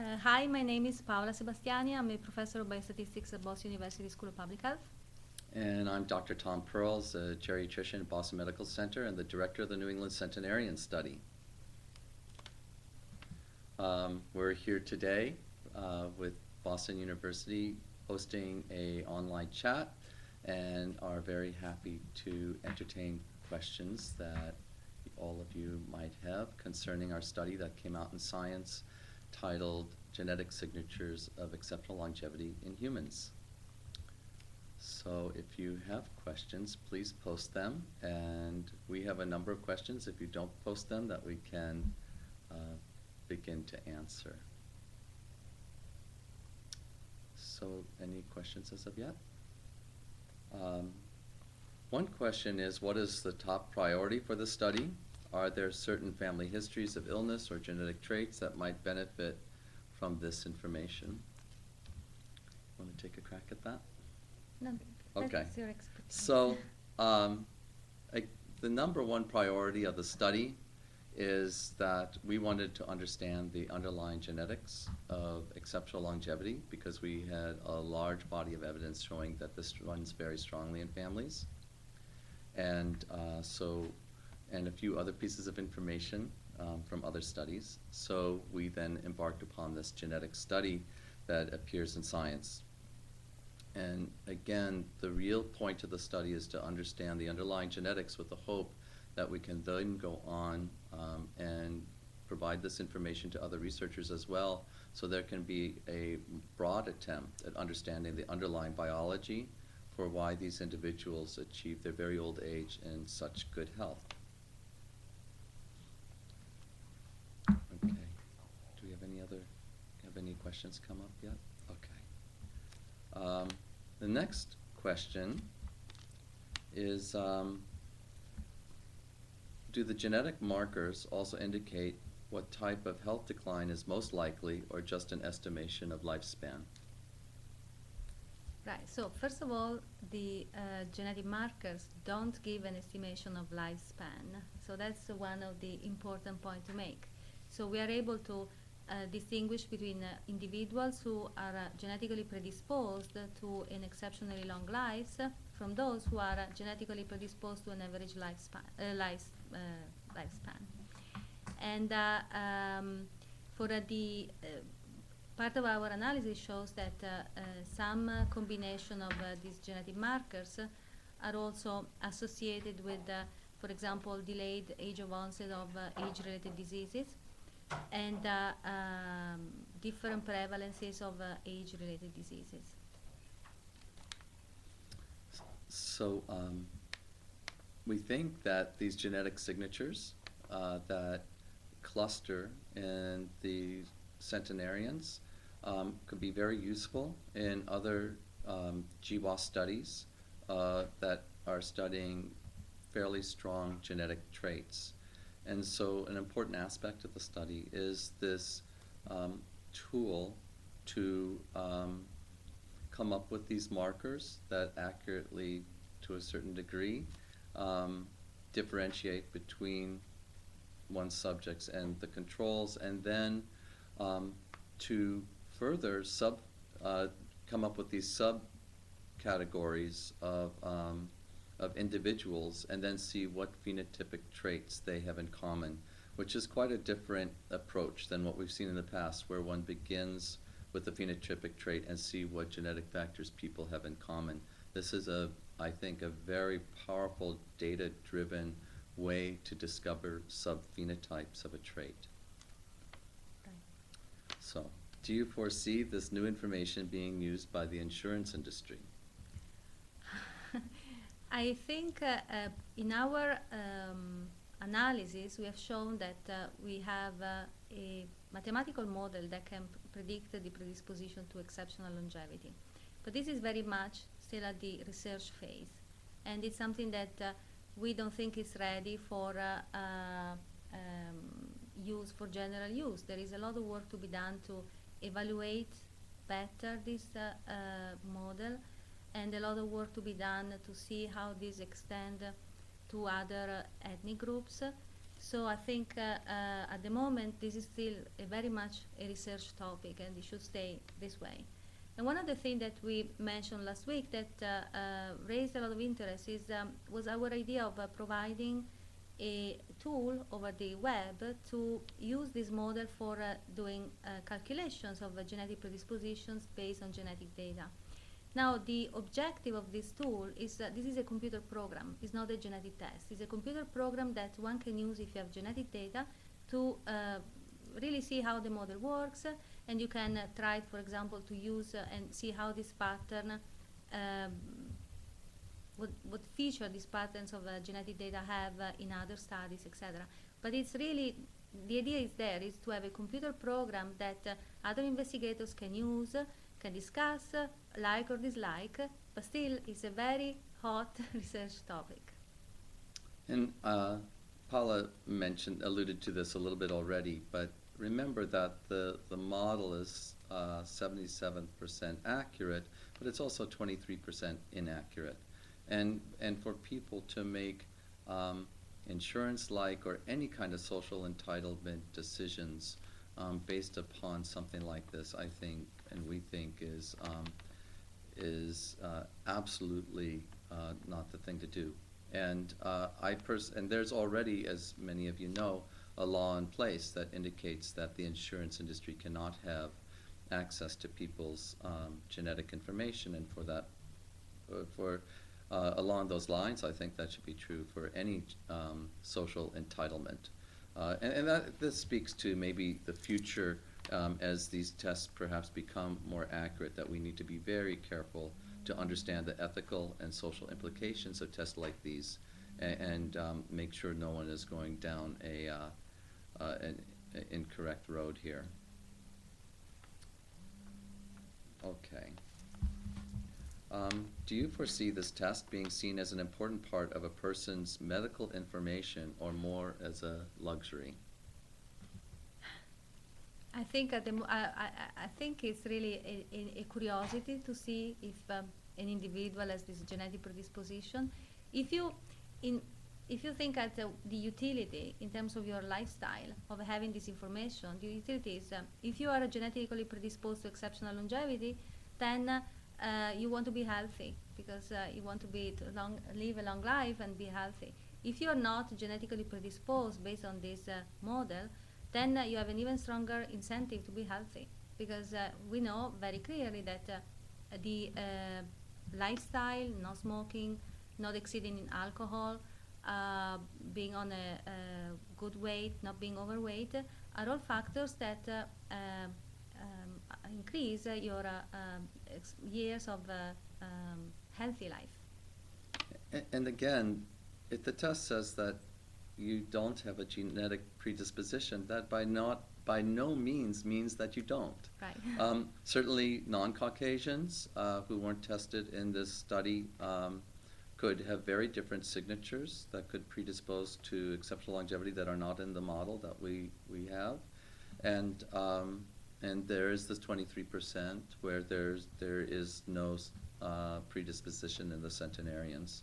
Hi, my name is Paola Sebastiani. I'm a professor of biostatistics at Boston University School of Public Health. And I'm Dr. Tom Perls, a geriatrician at Boston Medical Center and the director of the New England Centenarian Study. We're here today with Boston University hosting an online chat and are very happy to entertain questions that all of you might have concerning our study that came out in Science titled Genetic Signatures of Exceptional Longevity in Humans. So if you have questions, please post them, and we have a number of questions, if you don't post them, that we can begin to answer. So any questions as of yet? One question is, what is the top priority for the study? Are there certain family histories of illness or genetic traits that might benefit from this information? Want to take a crack at that? No, Okay. that's your expertise. So the number one priority of the study is that we wanted to understand the underlying genetics of exceptional longevity because we had a large body of evidence showing that this runs very strongly in families. And and a few other pieces of information from other studies. So we then embarked upon this genetic study that appears in Science. And again, the real point of the study is to understand the underlying genetics with the hope that we can then go on and provide this information to other researchers as well, so there can be a broad attempt at understanding the underlying biology for why these individuals achieve their very old age in such good health. Okay. Do we have any questions come up yet? Okay. The next question is, do the genetic markers also indicate what type of health decline is most likely, or just an estimation of lifespan? Right, so first of all, the genetic markers don't give an estimation of lifespan. So that's one of the important points to make. So we are able to distinguish between individuals who are genetically predisposed to an exceptionally long life from those who are genetically predisposed to an average lifespan. And for the part of our analysis shows that some combination of these genetic markers are also associated with, for example, delayed age of onset of age-related diseases and different prevalences of age-related diseases. So we think that these genetic signatures that cluster in the centenarians could be very useful in other GWAS studies that are studying fairly strong genetic traits. And so an important aspect of the study is this tool to come up with these markers that accurately, to a certain degree, differentiate between one's subjects and the controls, and then to further come up with these subcategories of individuals, and then see what phenotypic traits they have in common, which is quite a different approach than what we've seen in the past, where one begins with the phenotypic trait and see what genetic factors people have in common. This is, I think, a very powerful data-driven way to discover subphenotypes of a trait. Right. So, do you foresee this new information being used by the insurance industry? I think in our analysis we have shown that we have a mathematical model that can predict the predisposition to exceptional longevity. But this is very much still at the research phase, and it's something that we don't think is ready for use for general use. There is a lot of work to be done to evaluate better this model, and a lot of work to be done to see how this extends to other ethnic groups So I think at the moment this is still very much a research topic, and it should stay this way. And one of the things that we mentioned last week that raised a lot of interest was our idea of providing a tool over the web to use this model for doing calculations of genetic predispositions based on genetic data. Now, the objective of this tool is this is a computer program. It's not a genetic test. It's a computer program that one can use if you have genetic data to really see how the model works, and you can try, for example, to use and see how this pattern, um, what feature these patterns of genetic data have in other studies, etc. But it's really, the idea is there, is to have a computer program that other investigators can use, can discuss, like or dislike, but still it's a very hot research topic. And Paula alluded to this a little bit already, but remember that the model is 77% accurate, but it's also 23% inaccurate. And for people to make insurance-like or any kind of social entitlement decisions based upon something like this, I think, and we think is absolutely not the thing to do. And and there's already, as many of you know, a law in place that indicates that the insurance industry cannot have access to people's genetic information, and for that, along those lines, I think that should be true for any social entitlement. And this speaks to maybe the future as these tests perhaps become more accurate, that we need to be very careful to understand the ethical and social implications of tests like these, and make sure no one is going down an incorrect road here. Okay. Do you foresee this test being seen as an important part of a person's medical information, or more as a luxury? I think I think it's really a curiosity to see if an individual has this genetic predisposition. If you in if you think at the utility in terms of your lifestyle of having this information, the utility is if you are genetically predisposed to exceptional longevity, then you want to be healthy because you want to live a long life and be healthy. If you are not genetically predisposed based on this model, then you have an even stronger incentive to be healthy, because we know very clearly that the lifestyle, not smoking, not exceeding in alcohol, being on a good weight, not being overweight, are all factors that increase your years of healthy life. And again, if the test says that you don't have a genetic predisposition, that by no means that you don't. Right. Certainly non-Caucasians who weren't tested in this study could have very different signatures that could predispose to exceptional longevity that are not in the model that we have. And there is this 23% where there is no predisposition in the centenarians.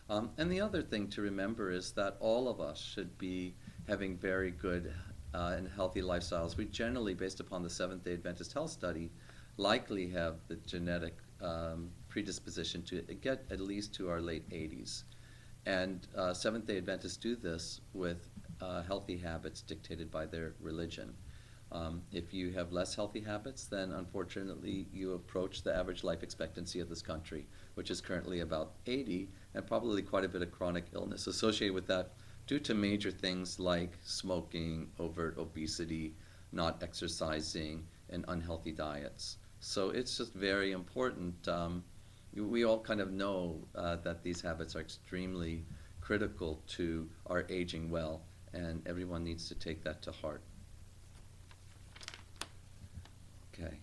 And the other thing to remember is that all of us should be having very good and healthy lifestyles. We generally, based upon the Seventh-day Adventist Health Study, likely have the genetic predisposition to get at least to our late 80s. And Seventh-day Adventists do this with healthy habits dictated by their religion. If you have less healthy habits, then unfortunately you approach the average life expectancy of this country, which is currently about 80, and probably quite a bit of chronic illness associated with that due to major things like smoking, overt obesity, not exercising, and unhealthy diets. So it's just very important. We all kind of know that these habits are extremely critical to our aging well, and everyone needs to take that to heart. Okay.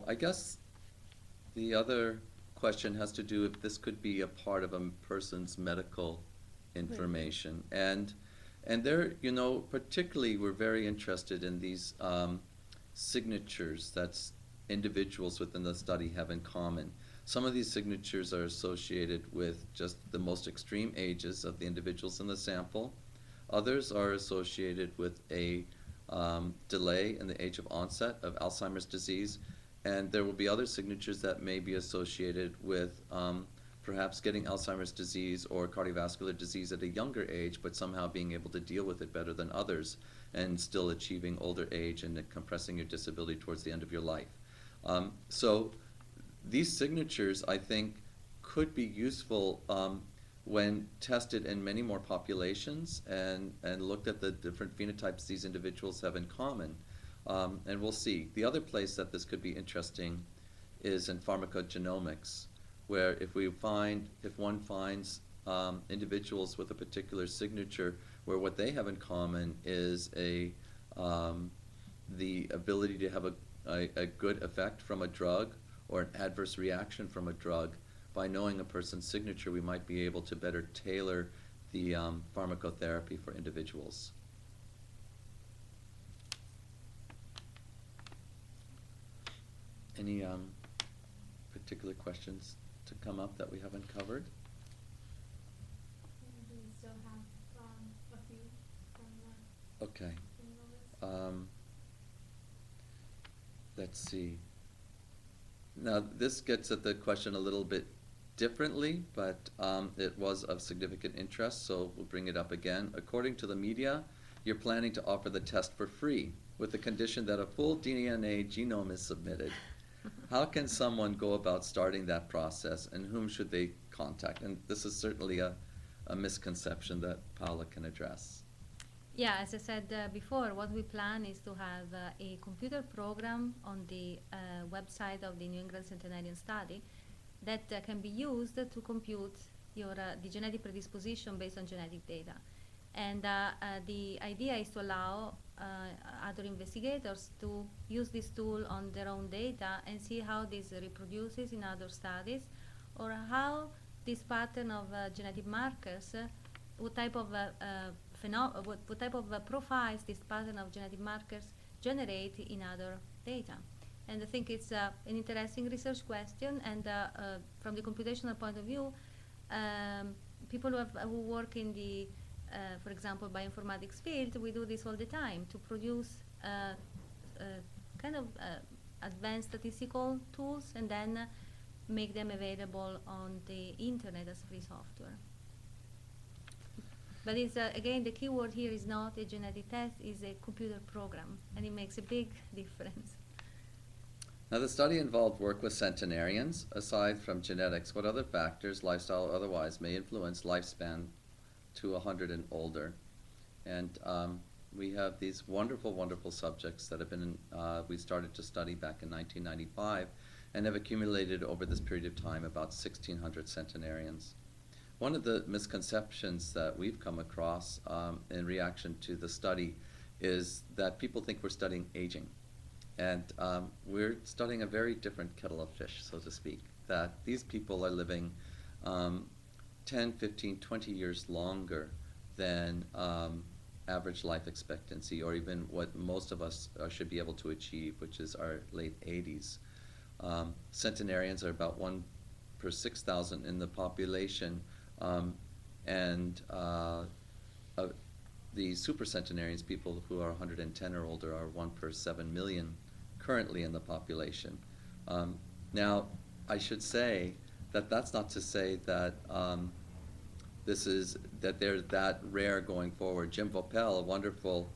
I guess the other question has to do if this could be a part of a person's medical information. And there, particularly we're very interested in these signatures that individuals within the study have in common. Some of these signatures are associated with just the most extreme ages of the individuals in the sample. Others are associated with a delay in the age of onset of Alzheimer's disease, and there will be other signatures that may be associated with perhaps getting Alzheimer's disease or cardiovascular disease at a younger age, but somehow being able to deal with it better than others and still achieving older age and compressing your disability towards the end of your life. So these signatures, I think, could be useful when tested in many more populations and looked at the different phenotypes these individuals have in common. And we'll see. The other place that this could be interesting is in pharmacogenomics, where if one finds individuals with a particular signature where what they have in common is the ability to have a good effect from a drug or an adverse reaction from a drug, by knowing a person's signature, we might be able to better tailor the pharmacotherapy for individuals. Any particular questions to come up that we haven't covered? We still have a few from the Okay. list. Let's see. Now, this gets at the question a little bit differently, but it was of significant interest, so we'll bring it up again. According to the media, you're planning to offer the test for free with the condition that a full DNA genome is submitted. How can someone go about starting that process, and whom should they contact? And this is certainly a misconception that Paola can address. Yeah, as I said before, what we plan is to have a computer program on the website of the New England Centenarian Study that can be used to compute the genetic predisposition based on genetic data. And the idea is to allow other investigators to use this tool on their own data and see how this reproduces in other studies, or how this pattern of genetic markers, what type of profiles this pattern of genetic markers generate in other data. And I think it's an interesting research question, and from the computational point of view, people who work in the, for example, bioinformatics field, we do this all the time to produce kind of advanced statistical tools and then make them available on the internet as free software. But it's, again, the key word here is not a genetic test, it's a computer program, and it makes a big difference. Now, the study involved work with centenarians. Aside from genetics, what other factors, lifestyle or otherwise, may influence lifespan to 100 and older? And we have these wonderful, wonderful subjects that have been, we started to study back in 1995 and have accumulated over this period of time about 1,600 centenarians. One of the misconceptions that we've come across in reaction to the study is that people think we're studying aging. And we're studying a very different kettle of fish, so to speak, that these people are living 10, 15, 20 years longer than average life expectancy, or even what most of us should be able to achieve, which is our late 80s. Centenarians are about 1 per 6,000 in the population, and the supercentenarians, people who are 110 or older, are 1 per 7 million currently in the population. Now, I should say that that's not to say that that they're that rare going forward. Jim Voppel, a wonderful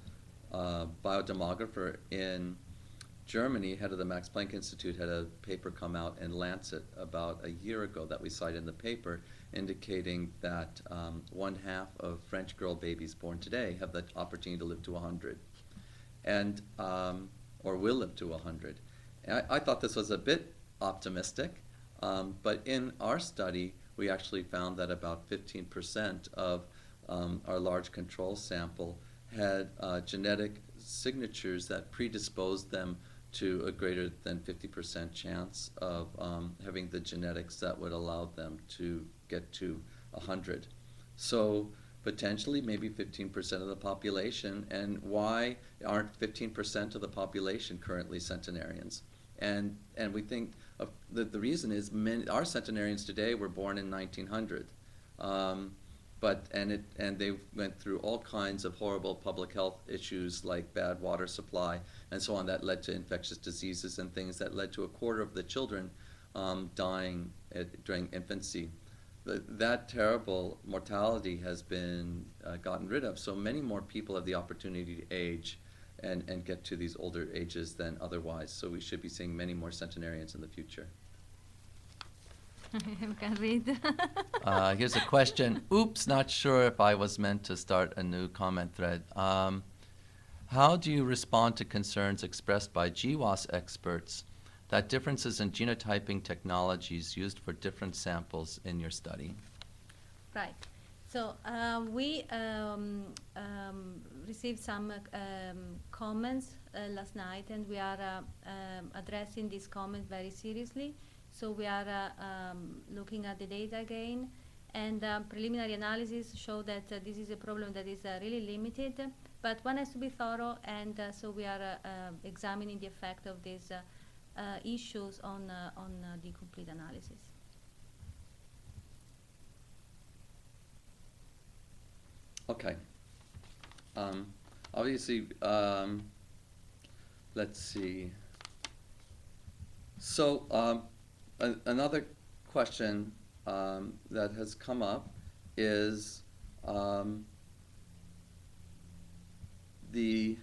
biodemographer in Germany, head of the Max Planck Institute, had a paper come out in Lancet about a year ago that we cite in the paper, indicating that 1/2 of French girl babies born today have the opportunity to live to 100, and or will live to 100. And I thought this was a bit optimistic, but in our study, we actually found that about 15% of our large control sample had genetic signatures that predisposed them to a greater than 50% chance of having the genetics that would allow them to get to 100. So potentially maybe 15% of the population. And why aren't 15% of the population currently centenarians? And we think the reason is our centenarians today were born in 1900. And they went through all kinds of horrible public health issues like bad water supply and so on that led to infectious diseases and things that led to a quarter of the children dying during infancy. That terrible mortality has been gotten rid of, so many more people have the opportunity to age and get to these older ages than otherwise. So we should be seeing many more centenarians in the future. You can read. Here's a question. Oops, not sure if I was meant to start a new comment thread. How do you respond to concerns expressed by GWAS experts that differences in genotyping technologies used for different samples in your study? Right. So we received some comments last night, and we are addressing these comments very seriously. So we are looking at the data again, and preliminary analysis show that this is a problem that is really limited, but one has to be thorough, and so we are examining the effect of these issues on the complete analysis. Okay. Obviously, let's see. So another question that has come up is the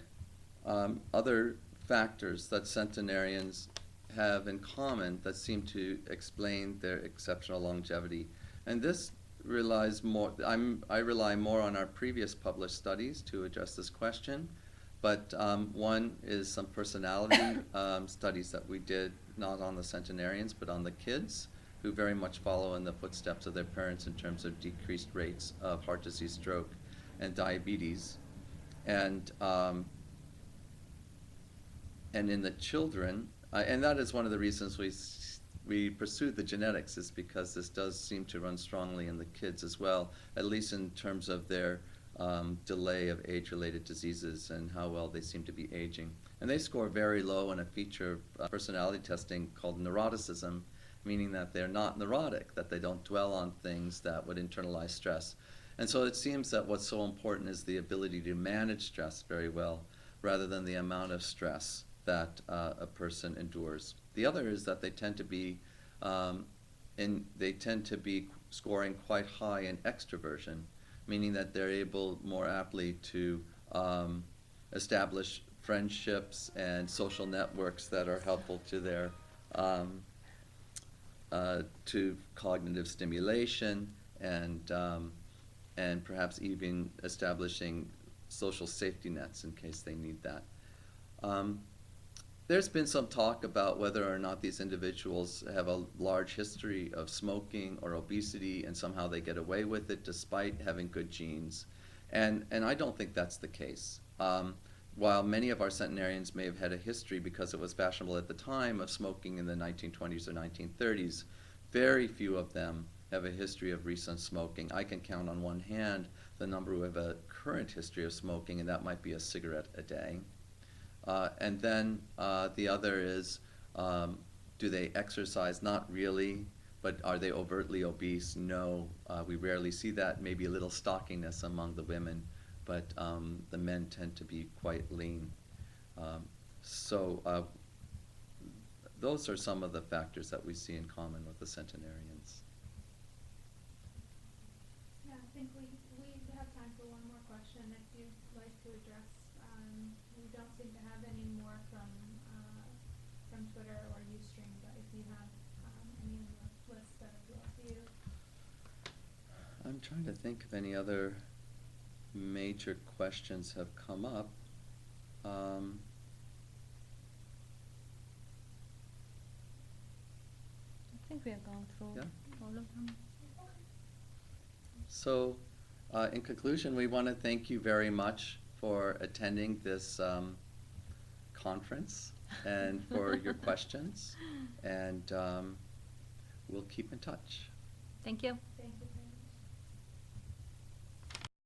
other factors that centenarians have in common that seem to explain their exceptional longevity. And this relies more, I rely more on our previous published studies to address this question, but one is some personality studies that we did, not on the centenarians, but on the kids, who very much follow in the footsteps of their parents in terms of decreased rates of heart disease, stroke, and diabetes. And in the children, and that is one of the reasons we pursued the genetics, is because this does seem to run strongly in the kids as well, at least in terms of their delay of age-related diseases and how well they seem to be aging. And they score very low in a feature of personality testing called neuroticism, meaning that they're not neurotic, that they don't dwell on things that would internalize stress. And so it seems that what's so important is the ability to manage stress very well, rather than the amount of stress that a person endures. The other is that they tend to be scoring quite high in extroversion, meaning that they're able more aptly to establish friendships and social networks that are helpful to their to cognitive stimulation and perhaps even establishing social safety nets in case they need that. There's been some talk about whether or not these individuals have a large history of smoking or obesity and somehow they get away with it despite having good genes. And I don't think that's the case. While many of our centenarians may have had a history because it was fashionable at the time of smoking in the 1920s or 1930s, very few of them have a history of recent smoking. I can count on one hand the number who have a current history of smoking, and that might be a cigarette a day. And then the other is, do they exercise? Not really, but are they overtly obese? No, we rarely see that. Maybe a little stockiness among the women, but the men tend to be quite lean. So those are some of the factors that we see in common with the centenarians. Yeah, I think we have time for one more question if you'd like to address. We don't seem to have any more from Twitter or Ustream, but if you have any on the list that appeal to you. I'm trying to think if any other major questions have come up. I think we have gone through all of them. So, in conclusion, we want to thank you very much for attending this conference and for your questions, and we'll keep in touch. Thank you. Thank you.